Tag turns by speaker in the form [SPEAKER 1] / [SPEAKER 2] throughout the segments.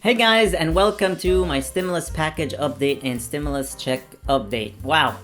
[SPEAKER 1] Hey guys, and welcome to my stimulus package update and stimulus check update. Wow,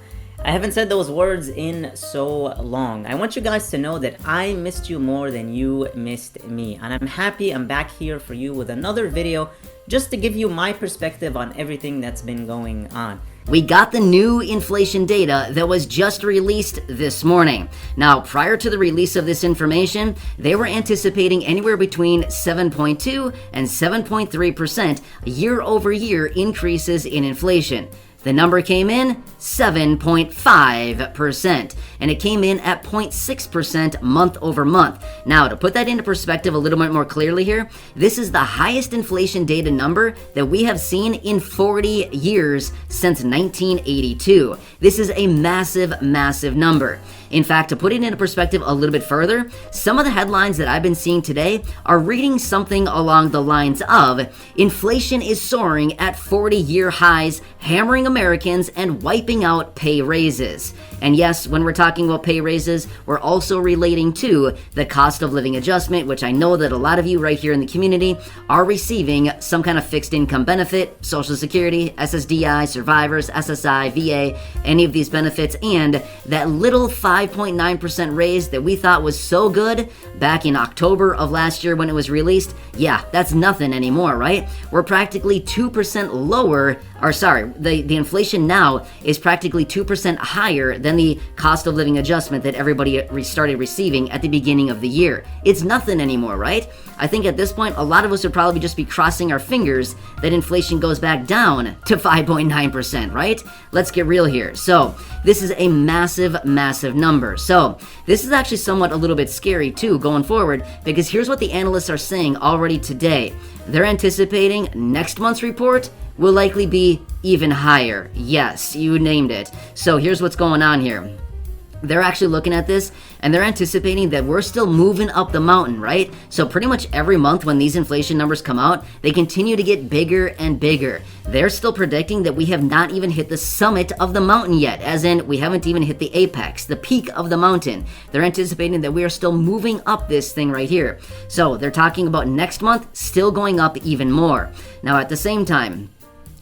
[SPEAKER 1] I haven't said those words in so long. I want you guys to know that I missed you more than you missed me, and I'm happy I'm back here for you with another video just to give you my perspective on everything that's been going on.
[SPEAKER 2] We got the new inflation data that was just released this morning. Now, prior to the release of this information, they were anticipating anywhere between 7.2 and 7.3% year-over-year increases in inflation. The number came in 7.5%, and it came in at 0.6% month over month. Now, to put that into perspective a little bit more clearly here, this is the highest inflation data number that we have seen in 40 years since 1982. This is a massive, massive number. In fact, to put it into perspective a little bit further, some of the headlines that I've been seeing today are reading something along the lines of, inflation is soaring at 40-year highs, hammering Americans and wiping out pay raises. And yes, when we're talking about pay raises, we're also relating to the cost of living adjustment, which I know that a lot of you right here in the community are receiving some kind of fixed income benefit, Social Security, SSDI, survivors, SSI, VA, any of these benefits, and that little 5.9% raise that we thought was so good back in October of last year when it was released, yeah, that's nothing anymore, right? We're practically 2% lower, or sorry, the inflation now is practically 2% higher than the cost of living adjustment that everybody started receiving at the beginning of the year. It's nothing anymore, right? I think at this point, a lot of us would probably just be crossing our fingers that inflation goes back down to 5.9%, right? Let's get real here. So this is a massive, massive number. So this is actually somewhat a little bit scary too going forward, because here's what the analysts are saying already today. They're anticipating next month's report will likely be even higher. Yes, you named it. So here's what's going on here. They're actually looking at this and they're anticipating that we're still moving up the mountain, right? So pretty much every month when these inflation numbers come out, they continue to get bigger and bigger. They're still predicting that we have not even hit the summit of the mountain yet, as in we haven't even hit the apex, the peak of the mountain. They're anticipating that we are still moving up this thing right here. So they're talking about next month still going up even more. Now at the same time,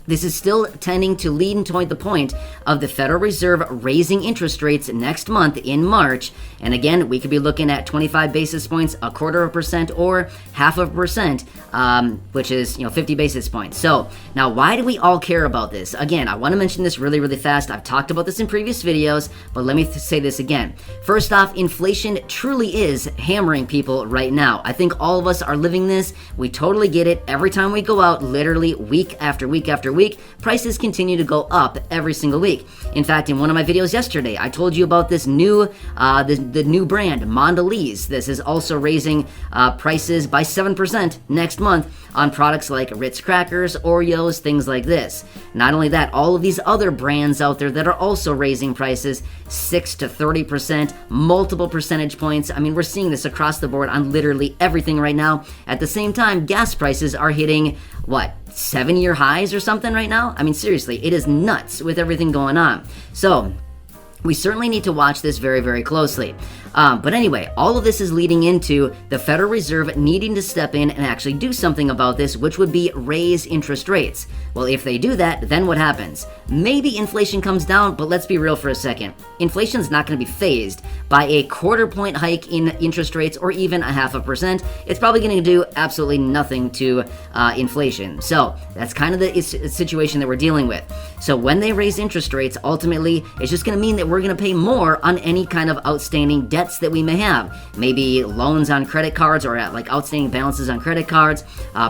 [SPEAKER 2] this is still tending to lead toward the point of the Federal Reserve raising interest rates next month in March. And again, we could be looking at 25 basis points, 1/4%, or 0.5%, which is 50 basis points. So now, why do we all care about this? Again, I want to mention this really, really fast. I've talked about this in previous videos, but let me say this again. First off, inflation truly is hammering people right now. I think all of us are living this. We totally get it. Every time we go out, literally week after week after week, prices continue to go up every single week. In fact, in one of my videos yesterday, I told you about this new, the new brand, Mondelez. This is also raising prices by 7% next month on products like Ritz crackers, Oreos, things like this. Not only that, all of these other brands out there that are also raising prices 6 to 30%, multiple percentage points. I mean, we're seeing this across the board on literally everything right now. At the same time, gas prices are hitting, what, 7-year highs or something right now? I mean, seriously, it is nuts with everything going on. So we certainly need to watch this very, very closely. But anyway, all of this is leading into the Federal Reserve needing to step in and actually do something about this, which would be raise interest rates. Well, if they do that, then what happens? Maybe inflation comes down, but let's be real for a second. Inflation's not going to be phased by a 1/4 point hike in interest rates or even 0.5%. It's probably going to do absolutely nothing to inflation. So that's kind of the situation that we're dealing with. So when they raise interest rates, ultimately, it's just going to mean that we're going to pay more on any kind of outstanding debt that we may have. Maybe loans on credit cards or like outstanding balances on credit cards,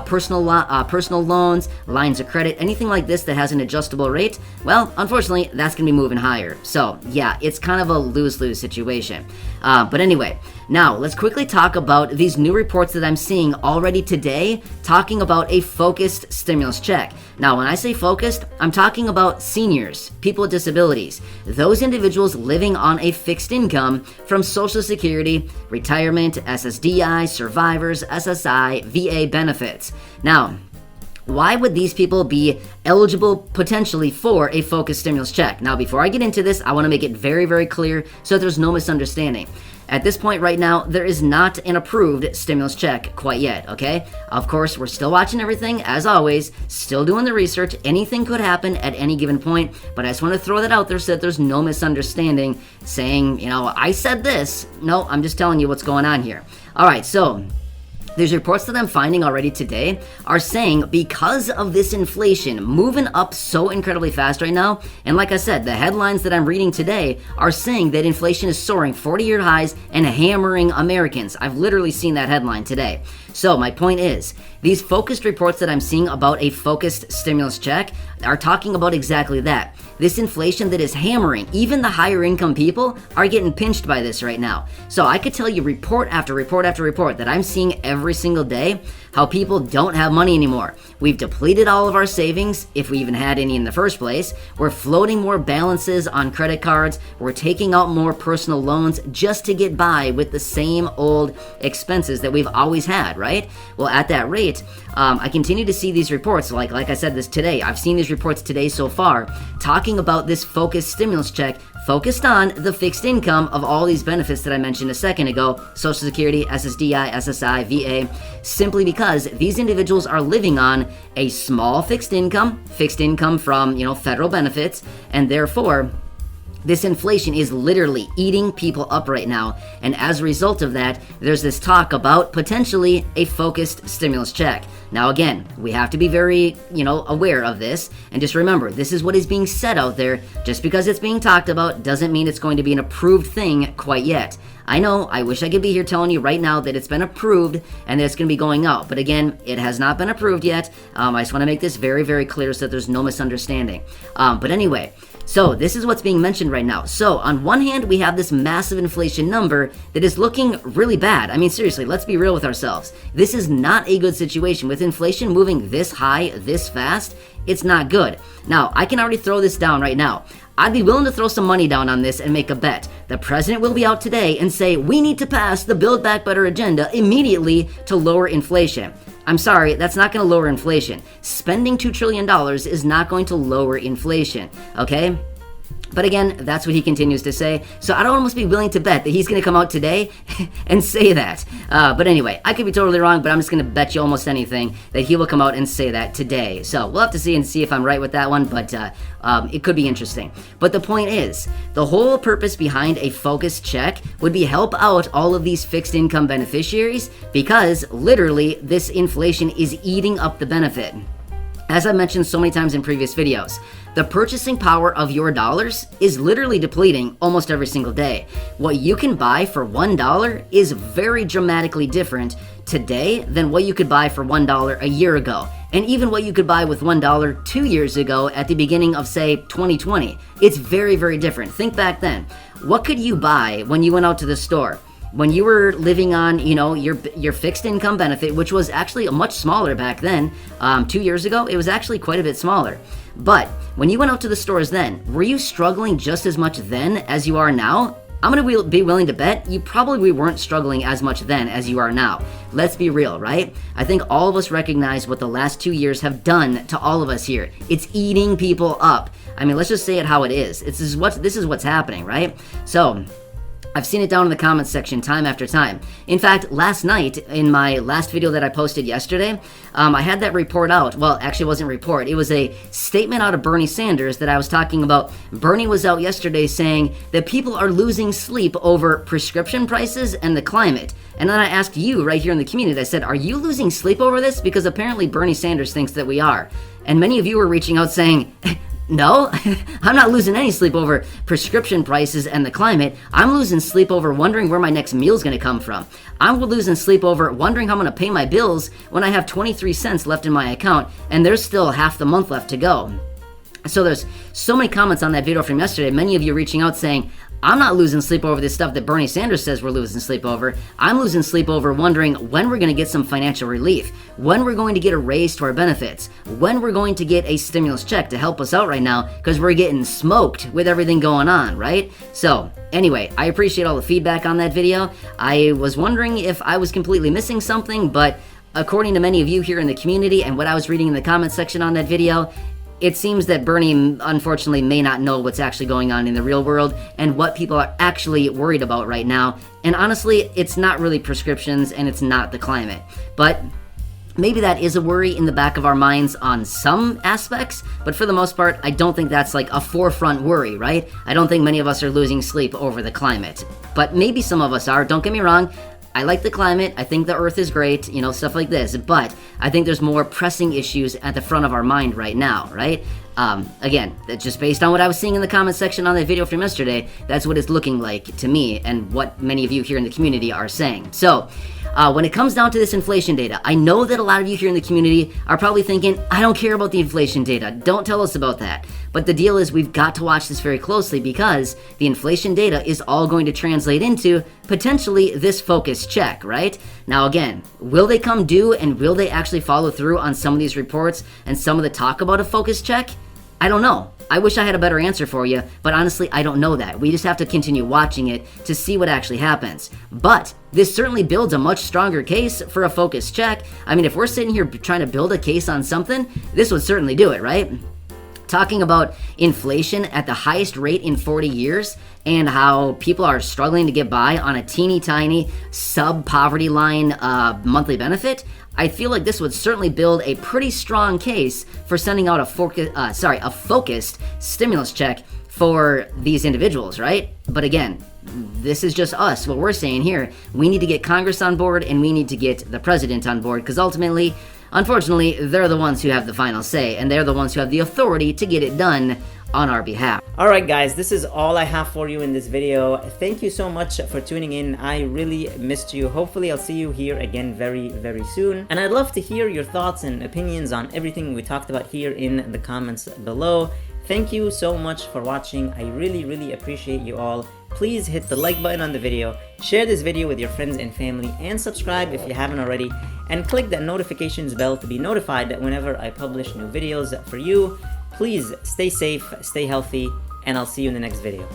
[SPEAKER 2] personal loans, lines of credit, anything like this that has an adjustable rate. Well, unfortunately, that's going to be moving higher. So yeah, it's kind of a lose-lose situation. But anyway, now let's quickly talk about these new reports that I'm seeing already today talking about a focused stimulus check. Now, when I say focused, I'm talking about seniors, people with disabilities, those individuals living on a fixed income from Social Security, retirement, SSDI, survivors, SSI, VA benefits. Now, why would these people be eligible potentially for a focused stimulus check? Now, before I get into this, I want to make it very, very clear so there's no misunderstanding. at this point right now, there is not an approved stimulus check quite yet, okay? Of course, we're still watching everything, as always, still doing the research. Anything could happen at any given point, but I just want to throw that out there so that there's no misunderstanding saying, I said this. No, I'm just telling you what's going on here. All right, so there's reports that I'm finding already today are saying because of this inflation moving up so incredibly fast right now, and like I said, the headlines that I'm reading today are saying that inflation is soaring 40-year highs and hammering Americans. I've literally seen that headline today. So my point is, these focused reports that I'm seeing about a focused stimulus check are talking about exactly that. This inflation that is hammering, even the higher income people are getting pinched by this right now. So I could tell you report after report after report that I'm seeing every single day how people don't have money anymore. We've depleted all of our savings, if we even had any in the first place. We're floating more balances on credit cards. We're taking out more personal loans just to get by with the same old expenses that we've always had, right? Well, at that rate, I continue to see these reports, like I said this today. I've seen these reports today so far, talking about this focused stimulus check focused on the fixed income of all these benefits that I mentioned a second ago, Social Security, SSDI, SSI, VA, simply because these individuals are living on a small fixed income from, federal benefits, and therefore, this inflation is literally eating people up right now, and as a result of that, there's this talk about potentially a focused stimulus check. Now again, we have to be very, aware of this, and just remember, this is what is being said out there. Just because it's being talked about doesn't mean it's going to be an approved thing quite yet. I know, I wish I could be here telling you right now that it's been approved and that it's going to be going out, but again, it has not been approved yet. I just want to make this very, very clear so that there's no misunderstanding. But anyway, so this is what's being mentioned right now. So on one hand, we have this massive inflation number that is looking really bad. I mean, seriously, let's be real with ourselves. This is not a good situation. With inflation moving this high, this fast, it's not good. Now, I can already throw this down right now. I'd be willing to throw some money down on this and make a bet. The president will be out today and say, we need to pass the Build Back Better agenda immediately to lower inflation. I'm sorry, that's not going to lower inflation. Spending $2 trillion is not going to lower inflation, okay? But again, that's what he continues to say. So I'd almost be willing to bet that he's going to come out today and say that. But anyway, I could be totally wrong, but I'm just going to bet you almost anything that he will come out and say that today. So we'll have to see if I'm right with that one, but it could be interesting. But the point is, the whole purpose behind a focused check would be help out all of these fixed income beneficiaries because literally this inflation is eating up the benefit. As I mentioned so many times in previous videos, the purchasing power of your dollars is literally depleting almost every single day. What you can buy for $1 is very dramatically different today than what you could buy for $1 a year ago. And even what you could buy with $1 2 years ago at the beginning of, say, 2020. It's very, very different. Think back then. What could you buy when you went out to the store? When you were living on, your fixed income benefit, which was actually much smaller back then, 2 years ago, it was actually quite a bit smaller. But when you went out to the stores then, were you struggling just as much then as you are now? I'm going to be willing to bet you probably weren't struggling as much then as you are now. Let's be real, right? I think all of us recognize what the last 2 years have done to all of us here. It's eating people up. I mean, let's just say it how it is. This is what's happening, right? So I've seen it down in the comments section time after time. In fact, last night, in my last video that I posted yesterday, I had that report out. Well, actually it wasn't a report. It was a statement out of Bernie Sanders that I was talking about. Bernie was out yesterday saying that people are losing sleep over prescription prices and the climate. And then I asked you right here in the community, I said, are you losing sleep over this? Because apparently Bernie Sanders thinks that we are. And many of you were reaching out saying, no, I'm not losing any sleep over prescription prices and the climate. I'm losing sleep over wondering where my next meal's going to come from. I'm losing sleep over wondering how I'm going to pay my bills when I have 23 cents left in my account and there's still half the month left to go. So there's so many comments on that video from yesterday. Many of you reaching out saying, I'm not losing sleep over this stuff that Bernie Sanders says we're losing sleep over. I'm losing sleep over wondering when we're going to get some financial relief, when we're going to get a raise to our benefits, when we're going to get a stimulus check to help us out right now because we're getting smoked with everything going on, right? So anyway, I appreciate all the feedback on that video. I was wondering if I was completely missing something, but according to many of you here in the community and what I was reading in the comment section on that video, it seems that Bernie, unfortunately, may not know what's actually going on in the real world and what people are actually worried about right now. And honestly, it's not really prescriptions and it's not the climate. But maybe that is a worry in the back of our minds on some aspects, but for the most part, I don't think that's like a forefront worry, right? I don't think many of us are losing sleep over the climate. But maybe some of us are, don't get me wrong. I like the climate, I think the earth is great, stuff like this, but I think there's more pressing issues at the front of our mind right now, right? Again, that's just based on what I was seeing in the comment section on that video from yesterday, that's what it's looking like to me and what many of you here in the community are saying. So, when it comes down to this inflation data, I know that a lot of you here in the community are probably thinking, I don't care about the inflation data, don't tell us about that. But the deal is we've got to watch this very closely because the inflation data is all going to translate into potentially this focus check, right? Now again, will they come due and will they actually follow through on some of these reports and some of the talk about a focus check? I don't know. I wish I had a better answer for you, but honestly, I don't know that. We just have to continue watching it to see what actually happens. But this certainly builds a much stronger case for a focus check. I mean, if we're sitting here trying to build a case on something, this would certainly do it, right? Talking about inflation at the highest rate in 40 years and how people are struggling to get by on a teeny tiny sub-poverty line monthly benefit, I feel like this would certainly build a pretty strong case for sending out a focused stimulus check for these individuals, right? But again, this is just us. What we're saying here, we need to get Congress on board and we need to get the president on board because ultimately, unfortunately, they're the ones who have the final say and they're the ones who have the authority to get it done on our behalf.
[SPEAKER 1] Alright guys, this is all I have for you in this video. Thank you so much for tuning in. I really missed you. Hopefully I'll see you here again very, very soon. And I'd love to hear your thoughts and opinions on everything we talked about here in the comments below. Thank you so much for watching. I really, really appreciate you all. Please hit the like button on the video, share this video with your friends and family, and subscribe if you haven't already, and click that notifications bell to be notified that whenever I publish new videos for you. Please stay safe, stay healthy, and I'll see you in the next video.